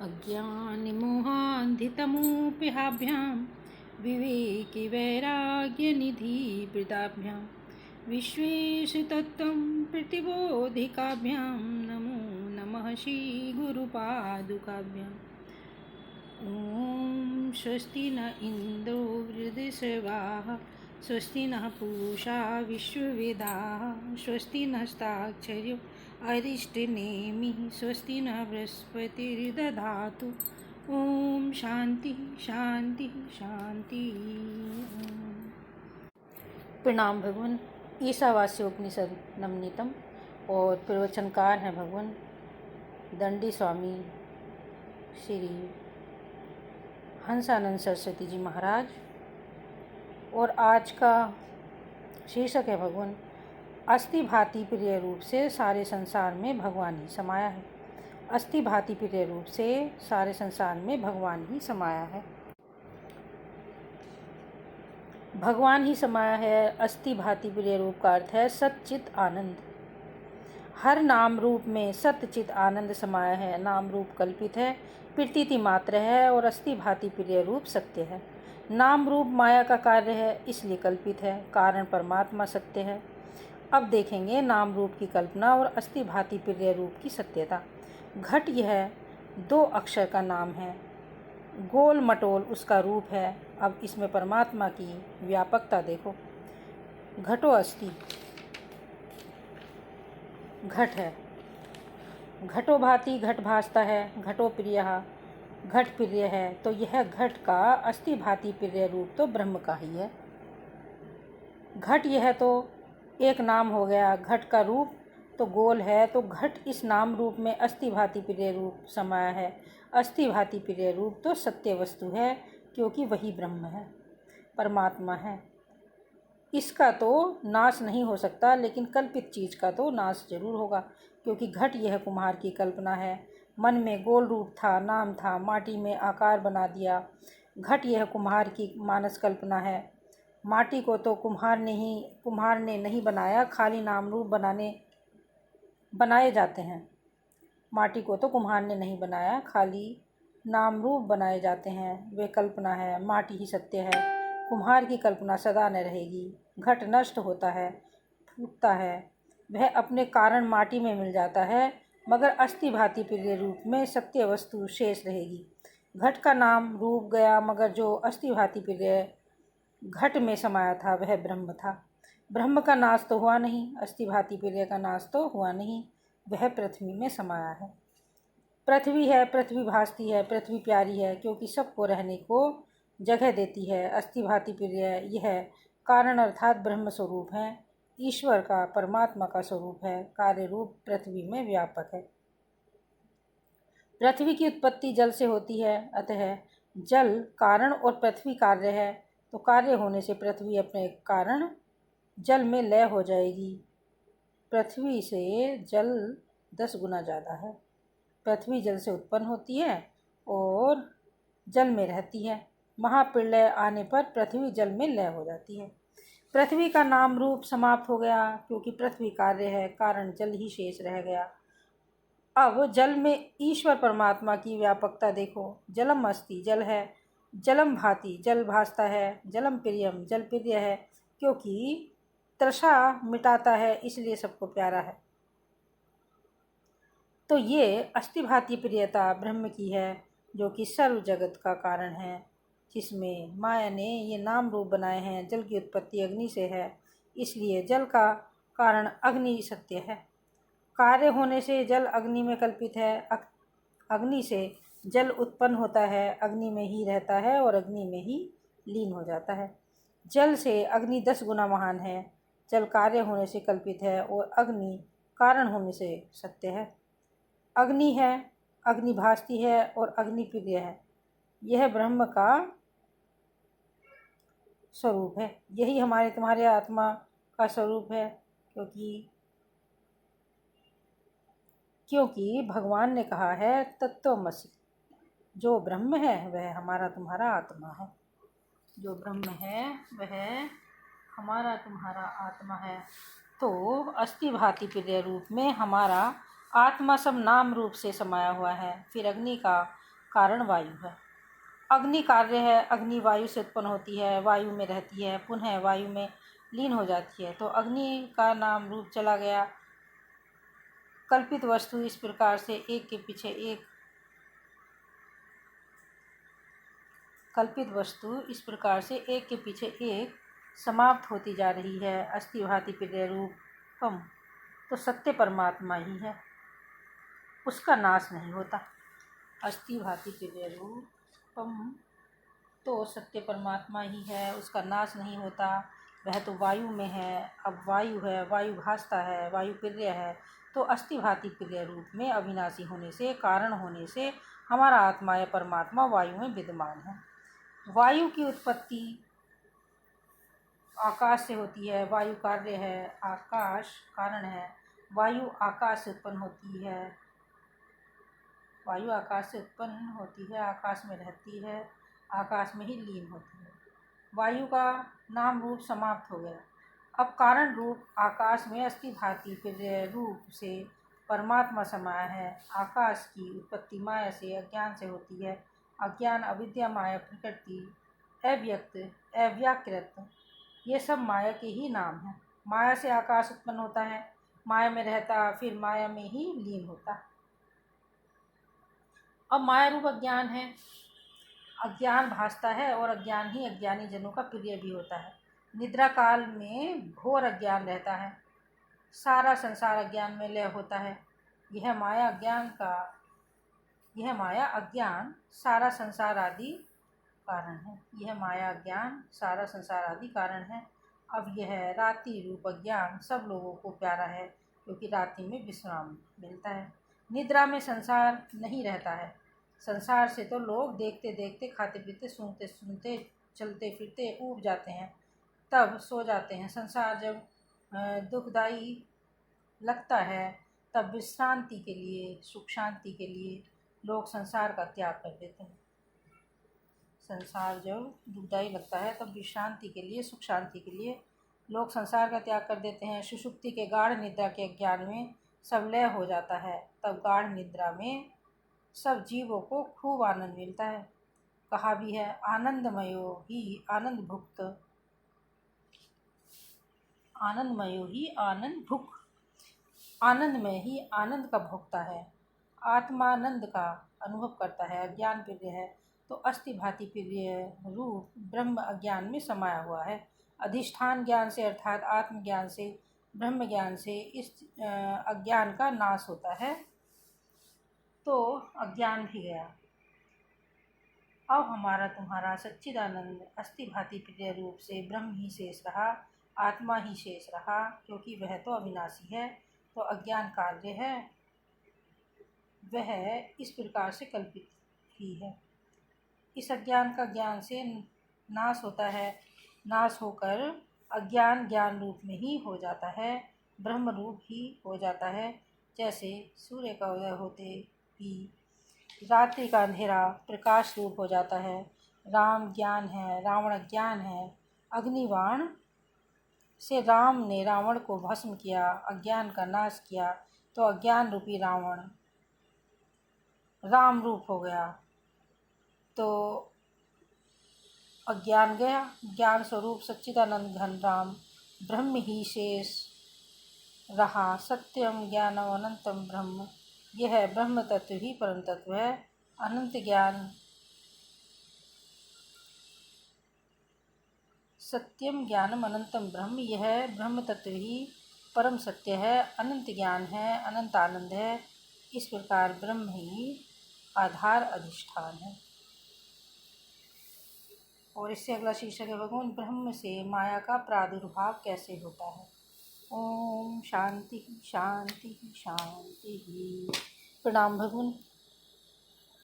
अज्ञानिमोहान्धितमोऽपिहाभ्यां विवेकिवैराग्यनिधिवृताभ्यां विश्वेशतत्त्वं प्रतिबोधिकाभ्यां नमो नमः श्रीगुरुपादुकाभ्याम्। ॐ स्वस्ति न इन्द्रो वृद्धश्रवाः स्वस्ति नः पूषा विश्ववेदाः स्वस्ति नस्ताक्षर्यो अरिष्टनेमिः स्वस्ति न बृहस्पतिर्दधातु। ॐ शांति शांति शांति। प्रणाम भगवान। ईशावास्योपनिषद नवनीतम और प्रवचनकार हैं भगवान दंडी स्वामी श्री हंसानंद सरस्वती जी महाराज। और आज का शीर्षक है भगवान अस्थि भांति प्रिय रूप से सारे संसार में भगवान ही समाया है। अस्थि भांति प्रिय रूप से सारे संसार में भगवान ही समाया है। भगवान ही समाया है। अस्थि भांति प्रिय रूप का अर्थ है सच्चित आनंद। हर नाम रूप में सत्यचित आनंद समाया है। नाम रूप कल्पित है, प्रतीति मात्र है और अस्थि भांति प्रिय रूप सत्य है। नाम रूप माया का कार्य है, इसलिए कल्पित है। कारण परमात्मा सत्य है। अब देखेंगे नाम रूप की कल्पना और अस्थि भांति प्रिय रूप की सत्यता। घट यह 2 अक्षर का नाम है, गोल मटोल उसका रूप है। अब इसमें परमात्मा की व्यापकता देखो। घटो अस्थि, घट है। घटो भांति घट भासता है। घटो प्रियः, घट प्रिय है। तो यह घट का अस्थि भांति प्रिय रूप तो ब्रह्म का ही है। घट यह तो एक नाम हो गया। घट का रूप तो गोल है, तो घट इस नाम रूप में अस्थि भांति प्रिय रूप समाया है। अस्थि भांति प्रिय रूप तो सत्य वस्तु है, क्योंकि वही ब्रह्म है, परमात्मा है। इसका तो नाश नहीं हो सकता, लेकिन कल्पित चीज़ का तो नाश जरूर होगा, क्योंकि घट यह कुम्हार की कल्पना है। मन में गोल रूप था, नाम था, माटी में आकार बना दिया। घट यह कुम्हार की मानस कल्पना है। माटी को तो कुम्हार ने नहीं बनाया, खाली नाम रूप बनाए जाते हैं। माटी को तो कुम्हार ने नहीं बनाया, खाली नाम रूप बनाए जाते हैं। वे कल्पना है, माटी ही सत्य है। कुम्हार की कल्पना सदा न रहेगी। घट नष्ट होता है, फूटता है, वह अपने कारण माटी में मिल जाता है, मगर अस्थि भांति प्रिय रूप में सत्य वस्तु शेष रहेगी। घट का नाम रूप गया, मगर जो अस्थि भांति प्रिय घट में समाया था वह ब्रह्म था। ब्रह्म का नाश तो हुआ नहीं, अस्थि भांति प्रिय का नाश तो हुआ नहीं, वह पृथ्वी में समाया है। पृथ्वी है, पृथ्वी भासती है, पृथ्वी प्यारी है, क्योंकि सबको रहने को जगह देती है। अस्थि भांति प्रिय यह कारण अर्थात ब्रह्म स्वरूप है, ईश्वर का, परमात्मा का स्वरूप है। कार्य रूप पृथ्वी में व्यापक है। पृथ्वी की उत्पत्ति जल से होती है, अतः जल कारण और पृथ्वी कार्य है। तो कार्य होने से पृथ्वी अपने कारण जल में लय हो जाएगी। पृथ्वी से जल 10 गुना ज़्यादा है। पृथ्वी जल से उत्पन्न होती है और जल में रहती है। महाप्रलय आने पर पृथ्वी जल में लय हो जाती है। पृथ्वी का नाम रूप समाप्त हो गया, क्योंकि पृथ्वी कार्य है, कारण जल ही शेष रह गया। अब जल में ईश्वर परमात्मा की व्यापकता देखो। जलम अस्ति, जल है। जलम भाति, जल भासता है। जलम प्रियम, जल प्रिय है, क्योंकि तृषा मिटाता है, इसलिए सबको प्यारा है। तो ये अस्थि भांति प्रियता ब्रह्म की है, जो कि सर्व जगत का कारण है, जिसमें माया ने ये नाम रूप बनाए हैं। जल की उत्पत्ति अग्नि से है, इसलिए जल का कारण अग्नि सत्य है। कार्य होने से जल अग्नि में कल्पित है। अग्नि से जल उत्पन्न होता है, अग्नि में ही रहता है और अग्नि में ही लीन हो जाता है। जल से अग्नि 10 गुना महान है। जल कार्य होने से कल्पित है और अग्नि कारण होने से सत्य है। अग्नि है, अग्नि भासती है और अग्नि प्रिय है। यह ब्रह्म का स्वरूप है। यही हमारे तुम्हारे आत्मा का स्वरूप है, क्योंकि भगवान ने कहा है तत्त्वमसि। जो ब्रह्म है वह हमारा तुम्हारा आत्मा है। जो ब्रह्म है वह हमारा तुम्हारा आत्मा है। तो अस्थि भांति प्रिय रूप में हमारा आत्मा सब नाम रूप से समाया हुआ है। फिर अग्नि का कारण वायु है। अग्नि कार्य है। अग्नि वायु से उत्पन्न होती है, वायु में रहती है, पुनः वायु में लीन हो जाती है। तो अग्नि का नाम रूप चला गया। कल्पित वस्तु इस प्रकार से एक के पीछे एक समाप्त होती जा रही है। अस्थि भाति प्रिय रूपम तो सत्य परमात्मा ही है, उसका नाश नहीं होता। अस्थि भाति प्रिय रूपम तो सत्य परमात्मा ही है, उसका नाश नहीं होता। वह तो वायु में है। अब वायु है, वायु भासता है, वायु प्रिय है। तो अस्थि भाति प्रिय रूप में अविनाशी होने से, कारण होने से हमारा आत्मा या परमात्मा वायु में विद्यमान है। वायु की उत्पत्ति आकाश से होती है। वायु कार्य है, आकाश कारण है। वायु आकाश से उत्पन्न होती है। वायु आकाश से उत्पन्न होती है, आकाश में रहती है, आकाश में ही लीन होती है। वायु का नाम रूप समाप्त हो गया। अब कारण रूप आकाश में अस्थि भाति प्रिय रूप से परमात्मा समाया है। आकाश की उत्पत्ति माया से, अज्ञान से होती है। अज्ञान, अविद्या, माया, प्रकृति, अव्यक्त, अव्याकृत, ये सब माया के ही नाम हैं। माया से आकाश उत्पन्न होता है, माया में रहता, फिर माया में ही लीन होता। अब माया रूप अज्ञान है। अज्ञान भासता है और अज्ञान ही अज्ञानी जनों का प्रिय भी होता है। निद्रा काल में घोर अज्ञान रहता है, सारा संसार अज्ञान में लय होता है। यह माया अज्ञान सारा संसार आदि कारण है। यह माया अज्ञान सारा संसार आदि कारण है। अब यह रात्रि रूप अज्ञान सब लोगों को प्यारा है, क्योंकि रात्रि में विश्राम मिलता है। निद्रा में संसार नहीं रहता है। संसार से तो लोग देखते देखते, खाते पीते, सुनते सुनते, चलते फिरते ऊब जाते हैं, तब सो जाते हैं। संसार जब दुखदाई लगता है, तब विश्रांति के लिए, सुख शांति के लिए लोग संसार का त्याग कर देते हैं। संसार जब दुखदाई लगता है, तब विश्रांति के लिए, सुख शांति के लिए लोग संसार का त्याग कर देते हैं। सुषुप्ति के गाढ़ निद्रा के अज्ञान में सब लय हो जाता है। तब गाढ़ निद्रा में सब जीवों को खूब आनंद मिलता है। कहा भी है, आनंदमयो ही आनंद भुक्त, आनंदमयो ही आनंद भुक, आनंदमय ही आनंद का भोक्ता है। आत्मानंद का अनुभव करता है। अज्ञान प्रिय है तो अस्थि भाति प्रिय रूप ब्रह्म अज्ञान में समाया हुआ है। अधिष्ठान ज्ञान से अर्थात आत्मज्ञान से, ब्रह्म ज्ञान से इस अज्ञान का नाश होता है, तो अज्ञान भी गया। अब हमारा तुम्हारा सच्चिदानंद अस्थि भाति प्रिय रूप से ब्रह्म ही शेष रहा, आत्मा ही शेष रहा, क्योंकि वह तो अविनाशी है। तो अज्ञान कार्य है, वह इस प्रकार से कल्पित ही है। इस अज्ञान का ज्ञान से नाश होता है। नाश होकर अज्ञान ज्ञान रूप में ही हो जाता है, ब्रह्म रूप ही हो जाता है। जैसे सूर्य का उदय होते ही रात्रि का अंधेरा प्रकाश रूप हो जाता है। राम ज्ञान है, रावण अज्ञान है। अग्निबाण से राम ने रावण को भस्म किया, अज्ञान का नाश किया, तो अज्ञान रूपी रावण राम रूप हो गया। तो अज्ञान गया। ज्ञान स्वरूप सच्चिदानंद घन राम ब्रह्म ही शेष रहा। सत्यम ज्ञानम अनंतम ब्रह्म, यह ब्रह्म तत्व ही परम तत्व है। अनंत ज्ञान, सत्यम ज्ञानम अनंतम ब्रह्म, यह ब्रह्म तत्व ही परम सत्य है, अनंत ज्ञान है, अनंत आनंद है। इस प्रकार ब्रह्म ही आधार अधिष्ठान है। और इससे अगला शीर्षक है, भगवान ब्रह्म से माया का प्रादुर्भाव कैसे होता है। ओम शांति शांति शांति। प्रणाम भगवान।